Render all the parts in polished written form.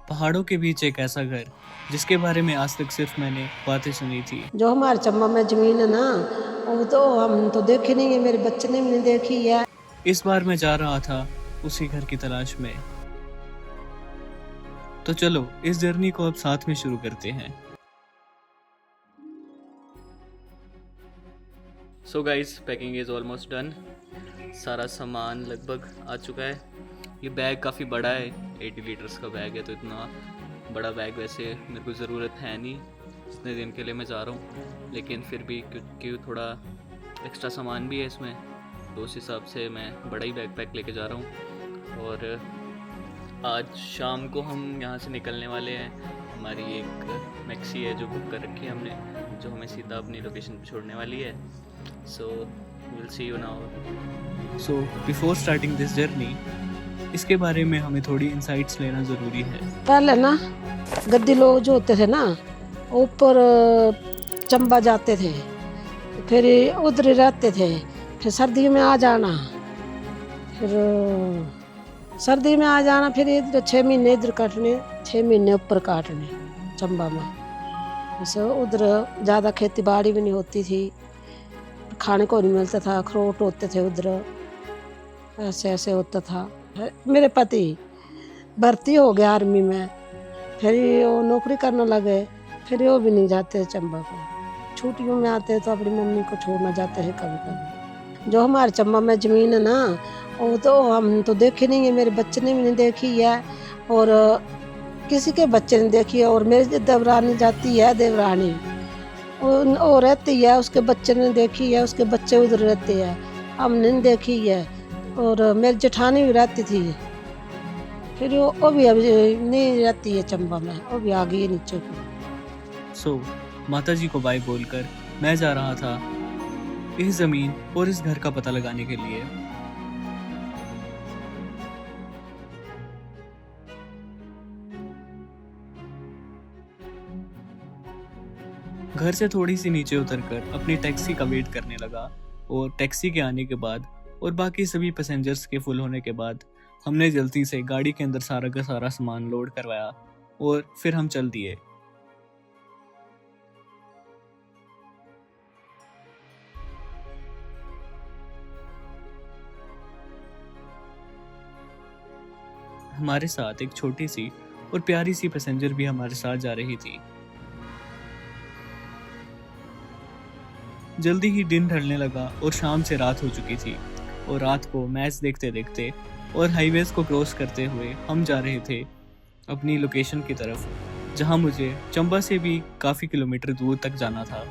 पहाड़ों के बीच एक ऐसा घर जिसके बारे में आज तक सिर्फ मैंने बातें सुनी थी। जो हमारे चंबा में जमीन है ना, वो तो हम तो देखे नहीं है, मेरे बच्चे ने भी नहीं देखी है। इस बार मैं जा रहा था उसी घर की तलाश में। तो चलो इस जर्नी को अब साथ में शुरू करते हैं। So guys, packing is almost done. सारा सामान लगभग आ चुका है। ये बैग काफ़ी बड़ा है, 80 लीटर्स का बैग है, तो इतना बड़ा बैग वैसे मेरे को ज़रूरत है नहीं जितने दिन के लिए मैं जा रहा हूँ, लेकिन फिर भी क्योंकि थोड़ा एक्स्ट्रा सामान भी है इसमें, तो उस हिसाब से मैं बड़ा ही बैग लेके जा रहा हूँ। और आज शाम को हम यहाँ से निकलने वाले हैं। हमारी एक मैक्सी है जो बुक कर रखी है हमने, जो हमें सीधा अपनी लोकेशन पर छोड़ने वाली है। So will see you now. So before starting this journey, इसके बारे में हमें थोड़ी इंसाइट्स लेना ज़रूरी है। पहले ना गद्दी लोग जो होते थे ना, ऊपर चंबा जाते थे, फिर उधर ही रहते थे, फिर सर्दी में आ जाना, फिर सर्दी में आ जाना, फिर इधर 6 महीने इधर काटने, 6 महीने ऊपर काटने चंबा में। जैसे उधर ज़्यादा खेती बाड़ी भी नहीं होती थी, खाने को नहीं मिलता था, अखरोट होते थे उधर, ऐसे ऐसे होता था। मेरे पति भर्ती हो गया आर्मी में, फिर वो नौकरी करने लगे, फिर वो भी नहीं जाते चंबा को। छुट्टियों में आते तो अपनी मम्मी को छोड़ना जाते हैं कभी कभी। जो हमारे चंबा में ज़मीन है ना, वो तो हम तो देखे नहीं है, मेरे बच्चे ने भी नहीं देखी है, और किसी के बच्चे ने देखी है। और मेरी देवरानी जाती है, देवरानी वो रहती है, उसके बच्चे ने देखी है, उसके बच्चे उधर रहते हैं, हमने नहीं देखी है। और मेरी जेठानी भी रहती थी, फिर वो भी अभी नहीं रहती है चंबा में, वो भी आ गई है नीचे को। सो माता जी को बाय बोलकर मैं जा रहा था इस ज़मीन और इस घर का पता लगाने के लिए। घर से थोड़ी सी नीचे उतरकर अपनी टैक्सी का वेट करने लगा, और टैक्सी के आने के बाद और बाकी सभी पैसेंजर्स के फुल होने के बाद हमने जल्दी से गाड़ी के अंदर सारा का सारा सामान लोड करवाया और फिर हम चल दिए। हमारे साथ एक छोटी सी और प्यारी सी पैसेंजर भी हमारे साथ जा रही थी। जल्दी ही दिन ढलने लगा और शाम से रात हो चुकी थी, और रात को मैच देखते देखते और हाईवेज को क्रॉस करते हुए हम जा रहे थे अपनी लोकेशन की तरफ, जहां मुझे चंबा से भी काफ़ी किलोमीटर दूर तक जाना था।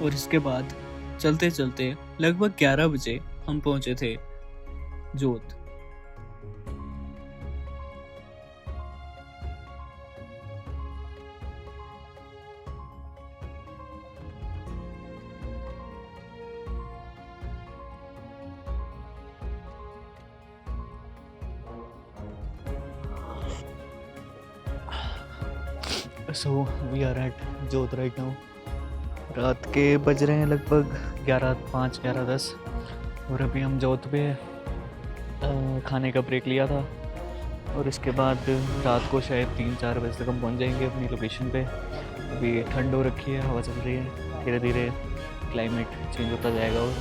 और इसके बाद चलते चलते लगभग 11 बजे हम पहुंचे थे जोत। सो वी आर एट जोत राइट नाउ। रात के बज रहे हैं लगभग 11:05, 11:10, और अभी हम जोत पे खाने का ब्रेक लिया था, और इसके बाद रात को शायद 3-4 बजे तक हम पहुंच जाएंगे अपनी लोकेशन पे। अभी ठंड हो रखी है, हवा चल रही है, धीरे धीरे क्लाइमेट चेंज होता जाएगा और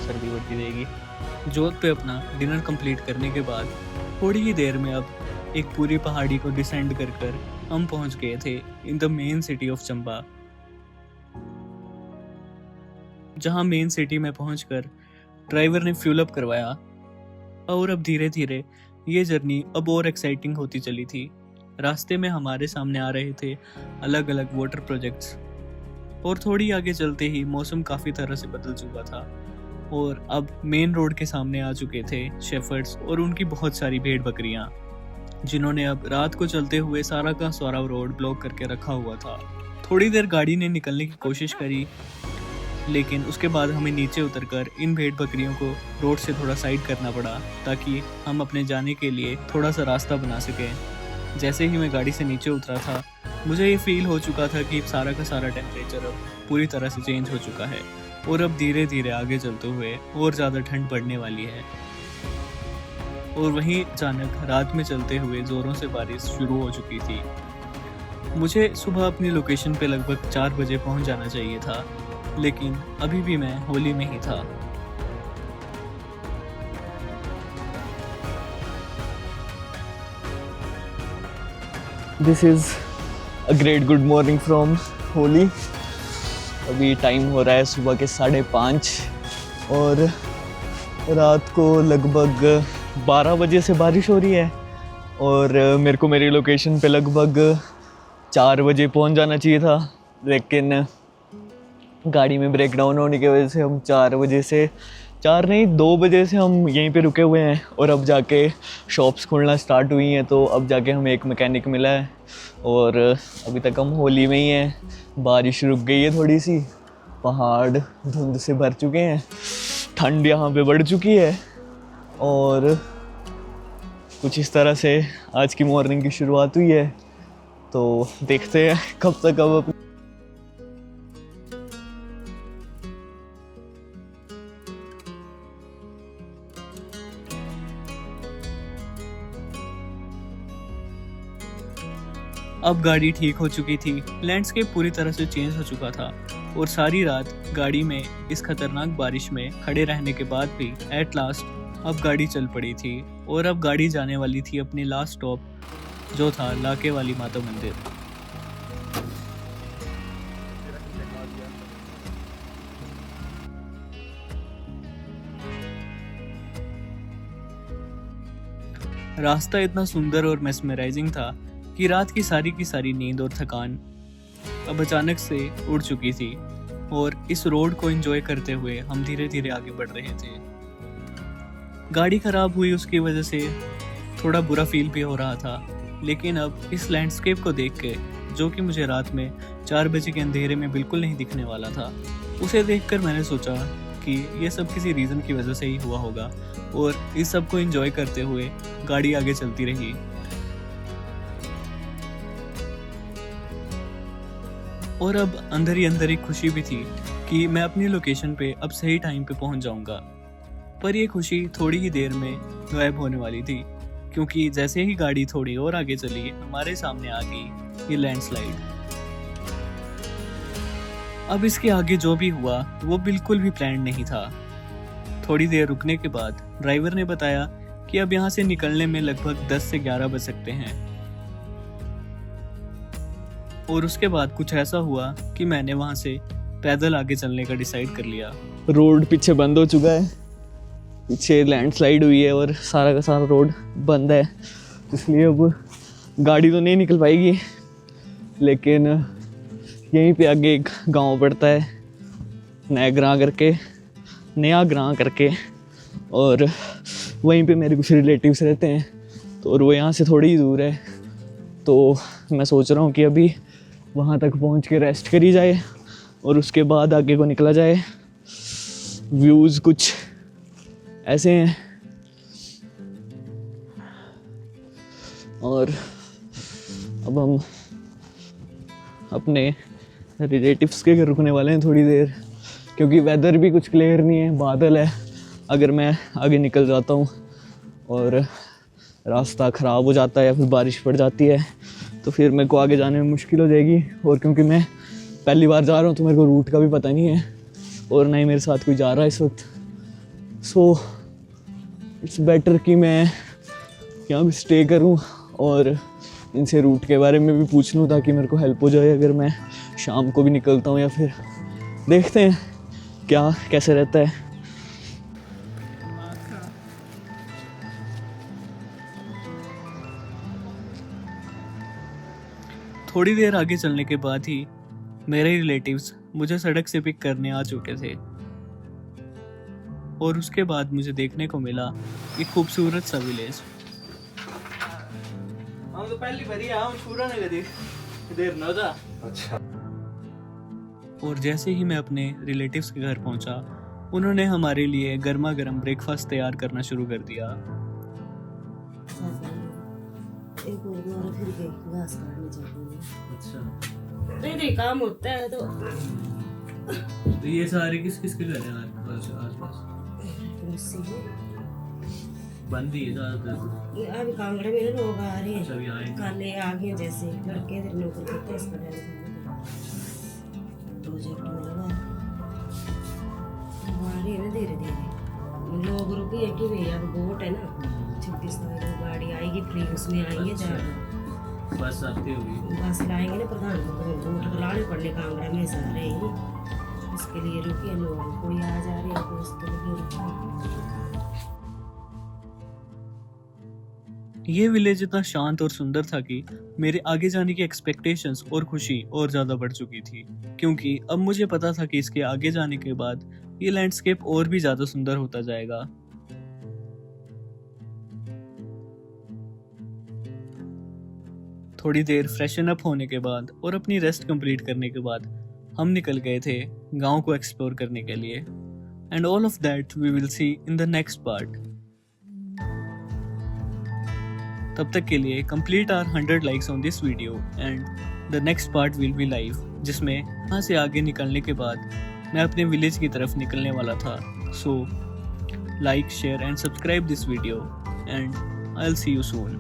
सर्दी बढ़ती जाएगी। जोत पे अपना डिनर कंप्लीट करने के बाद थोड़ी ही देर में अब एक पूरी पहाड़ी को डिसेंड कर हम पहुंच गए थे in the main city of Chamba, जहां मेन सिटी में पहुंचकर ड्राइवर ने फ्यूल अप करवाया, और अब धीरे धीरे ये जर्नी अब और एक्साइटिंग होती चली थी। रास्ते में हमारे सामने आ रहे थे अलग अलग वाटर प्रोजेक्ट्स, और थोड़ी आगे चलते ही मौसम काफ़ी तरह से बदल चुका था, और अब मेन रोड के सामने आ चुके थे शेफर्ड्स और उनकी बहुत सारी भेड़ बकरियां, जिन्होंने अब रात को चलते हुए सारा का सारा रोड ब्लॉक करके रखा हुआ था। थोड़ी देर गाड़ी ने निकलने की कोशिश करी, लेकिन उसके बाद हमें नीचे उतरकर इन भेड़ बकरियों को रोड से थोड़ा साइड करना पड़ा, ताकि हम अपने जाने के लिए थोड़ा सा रास्ता बना सकें। जैसे ही मैं गाड़ी से नीचे उतरा था, मुझे ये फील हो चुका था कि सारा का सारा टेम्परेचर अब पूरी तरह से चेंज हो चुका है, और अब धीरे धीरे आगे चलते हुए और ज़्यादा ठंड पड़ने वाली है। और वहीं अचानक रात में चलते हुए ज़ोरों से बारिश शुरू हो चुकी थी। मुझे सुबह अपनी लोकेशन पे लगभग 4 बजे पहुंच जाना चाहिए था, लेकिन अभी भी मैं होली में ही था। This is a great good morning from Holi. अभी टाइम हो रहा है सुबह के 5:30 और रात को लगभग 12 बजे से बारिश हो रही है और मेरे को मेरी लोकेशन पे लगभग 4 बजे पहुंच जाना चाहिए था, लेकिन गाड़ी में ब्रेक डाउन होने की वजह से हम 2 बजे से हम यहीं पे रुके हुए हैं और अब जाके शॉप्स खुलना स्टार्ट हुई हैं, तो अब जाके हमें एक मैकेनिक मिला है और अभी तक हम होली में ही हैं। बारिश रुक गई है थोड़ी सी, पहाड़ धुंध से भर चुके हैं, ठंड यहाँ पे बढ़ चुकी है और कुछ इस तरह से आज की मॉर्निंग की शुरुआत हुई है। तो देखते हैं कब तक अब अब गाड़ी ठीक हो चुकी थी, लैंडस्केप पूरी तरह से चेंज हो चुका था और सारी रात गाड़ी में इस खतरनाक बारिश में खड़े रहने के बाद भी एट लास्ट अब गाड़ी चल पड़ी थी और अब गाड़ी जाने वाली थी अपने लास्ट स्टॉप, जो था लाके वाली माता मंदिर। रास्ता इतना सुंदर और मेस्मराइजिंग था कि रात की सारी नींद और थकान अब अचानक से उड़ चुकी थी और इस रोड को एंजॉय करते हुए हम धीरे धीरे आगे बढ़ रहे थे। गाड़ी खराब हुई उसकी वजह से थोड़ा बुरा फील भी हो रहा था, लेकिन अब इस लैंडस्केप को देख के, जो कि मुझे रात में 4 बजे के अंधेरे में बिल्कुल नहीं दिखने वाला था, उसे देखकर मैंने सोचा कि ये सब किसी रीज़न की वजह से ही हुआ होगा और इस सब को एंजॉय करते हुए गाड़ी आगे चलती रही। और अब अंदर ही अंदर एक खुशी भी थी कि मैं अपनी लोकेशन पे अब सही टाइम पे पहुंच जाऊंगा। पर ये खुशी थोड़ी ही देर में गायब होने वाली थी, क्योंकि जैसे ही गाड़ी थोड़ी और आगे चली हमारे सामने आ गई ये लैंडस्लाइड। अब इसके आगे जो भी हुआ वो बिल्कुल भी प्लान नहीं था। थोड़ी देर रुकने के बाद ड्राइवर ने बताया कि अब यहाँ से निकलने में लगभग 10 से 11 बज सकते हैं और उसके बाद कुछ ऐसा हुआ कि मैंने वहां से पैदल आगे चलने का डिसाइड कर लिया। रोड पीछे बंद हो चुका है, पीछे लैंडस्लाइड हुई है और सारा का सारा रोड बंद है, इसलिए अब गाड़ी तो नहीं निकल पाएगी। लेकिन यहीं पे आगे एक गांव पड़ता है नया ग्रां करके और वहीं पे मेरे कुछ रिलेटिव्स रहते हैं, तो और वो यहाँ से थोड़ी ही दूर है। तो मैं सोच रहा हूँ कि अभी वहाँ तक पहुँच के रेस्ट करी जाए और उसके बाद आगे को निकला जाए। व्यूज़ कुछ ऐसे हैं और अब हम अपने रिलेटिव्स के घर रुकने वाले हैं थोड़ी देर, क्योंकि वेदर भी कुछ क्लियर नहीं है, बादल है। अगर मैं आगे निकल जाता हूँ और रास्ता ख़राब हो जाता है या फिर बारिश पड़ जाती है तो फिर मेरे को आगे जाने में मुश्किल हो जाएगी, और क्योंकि मैं पहली बार जा रहा हूँ तो मेरे को रूट का भी पता नहीं है और ना ही मेरे साथ कोई जा रहा है इस वक्त। सो इट्स बेटर कि मैं यहाँ भी स्टे करूँ और इनसे रूट के बारे में भी पूछ लूँ ताकि मेरे को हेल्प हो जाए अगर मैं शाम को भी निकलता हूँ, या फिर देखते हैं क्या कैसे रहता है। थोड़ी देर आगे चलने के बाद ही मेरे रिलेटिव्स मुझे सड़क से पिक करने आ चुके थे और उसके बाद मुझे देखने को मिला एक खूबसूरत सा विलेज। हम तो पहली बार हम छूरा नहीं कदी देर न था। अच्छा। और जैसे ही मैं अपने रिलेटिव्स के घर पहुंचा, उन्होंने हमारे लिए गर्मा गर्म ब्रेकफास्ट तैयार करना शुरू कर दिया। एक और फिर गई घास काटने जाऊंगी। अच्छा। नहीं काम होता है तो ये सारे किस किस के घर हैं आसपास? बंद ही है ज़्यादातर। ये अभी कांगड़े में ना लोग आ रहे हैं, सभी आएंगे। काले आ गए जैसे लड़के इधर नौकरी करते हैं, इसका प्रोजेक्ट में लगा आ रही है ना धीरे धीरे। लोग रुके हैं कि भैया अब वोट है ना, 26 तारीख को गाड़ी आएगी फ्री, उसमें आएंगे ज़्यादा बस आती होगी। बस लाएंगे ना प्रधानमंत्री, वोट तो लाने पड़ने कांगड़ा में सारे ही, इसके लिए रुके हैं लोग, कोई आ जा रहे हैं तो उसके लिए रुके हैं। ये विलेज इतना शांत और सुंदर था कि मेरे आगे जाने की एक्सपेक्टेशंस और खुशी और ज़्यादा बढ़ चुकी थी, क्योंकि अब मुझे पता था कि इसके आगे जाने के बाद ये लैंडस्केप और भी ज़्यादा सुंदर होता जाएगा। थोड़ी देर फ्रेशन अप होने के बाद और अपनी रेस्ट कंप्लीट करने के बाद हम निकल गए थे गांव को एक्सप्लोर करने के लिए। And all of that we will see in the next part. तब तक के लिए complete our 100 likes on this video and the next part will be live, जिसमें यहाँ से आगे निकलने के बाद मैं अपने विलेज की तरफ निकलने वाला था। So like, share and subscribe this video and I will see you soon.